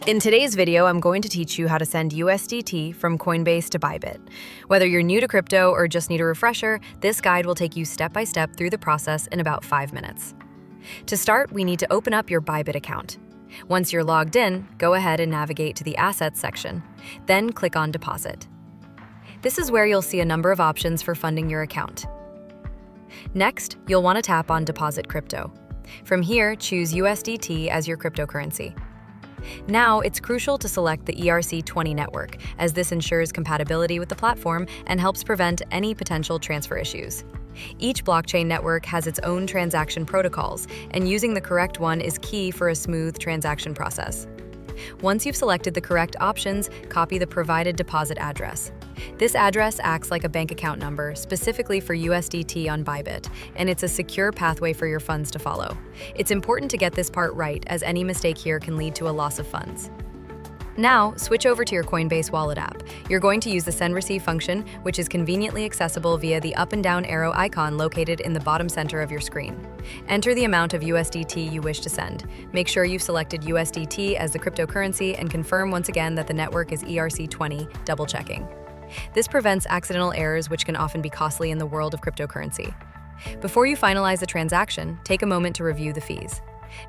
In today's video, I'm going to teach you how to send USDT from Coinbase to Bybit. Whether you're new to crypto or just need a refresher, this guide will take you step by step through the process in about 5 minutes. To start, we need to open up your Bybit account. Once you're logged in, go ahead and navigate to the Assets section, then click on Deposit. This is where you'll see a number of options for funding your account. Next, you'll want to tap on Deposit Crypto. From here, choose USDT as your cryptocurrency. Now, it's crucial to select the ERC20 network, as this ensures compatibility with the platform and helps prevent any potential transfer issues. Each blockchain network has its own transaction protocols, and using the correct one is key for a smooth transaction process. Once you've selected the correct options, copy the provided deposit address. This address acts like a bank account number, specifically for USDT on Bybit, and it's a secure pathway for your funds to follow. It's important to get this part right, as any mistake here can lead to a loss of funds. Now, switch over to your Coinbase wallet app. You're going to use the Send Receive function, which is conveniently accessible via the up and down arrow icon located in the bottom center of your screen. Enter the amount of USDT you wish to send. Make sure you've selected USDT as the cryptocurrency and confirm once again that the network is ERC20, double-checking. This prevents accidental errors, which can often be costly in the world of cryptocurrency. Before you finalize the transaction, take a moment to review the fees.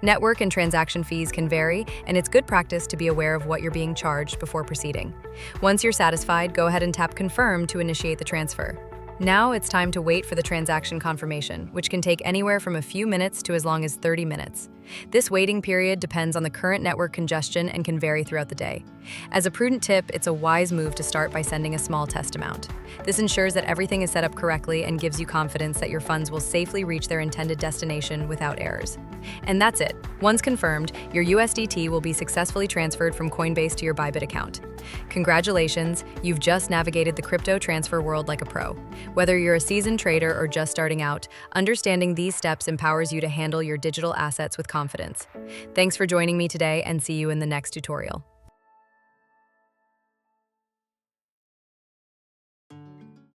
Network and transaction fees can vary, and it's good practice to be aware of what you're being charged before proceeding. Once you're satisfied, go ahead and tap Confirm to initiate the transfer. Now it's time to wait for the transaction confirmation, which can take anywhere from a few minutes to as long as 30 minutes. This waiting period depends on the current network congestion and can vary throughout the day. As a prudent tip, it's a wise move to start by sending a small test amount. This ensures that everything is set up correctly and gives you confidence that your funds will safely reach their intended destination without errors. And that's it. Once confirmed, your USDT will be successfully transferred from Coinbase to your Bybit account. Congratulations, you've just navigated the crypto transfer world like a pro. Whether you're a seasoned trader or just starting out, understanding these steps empowers you to handle your digital assets with confidence. Thanks for joining me today, and see you in the next tutorial.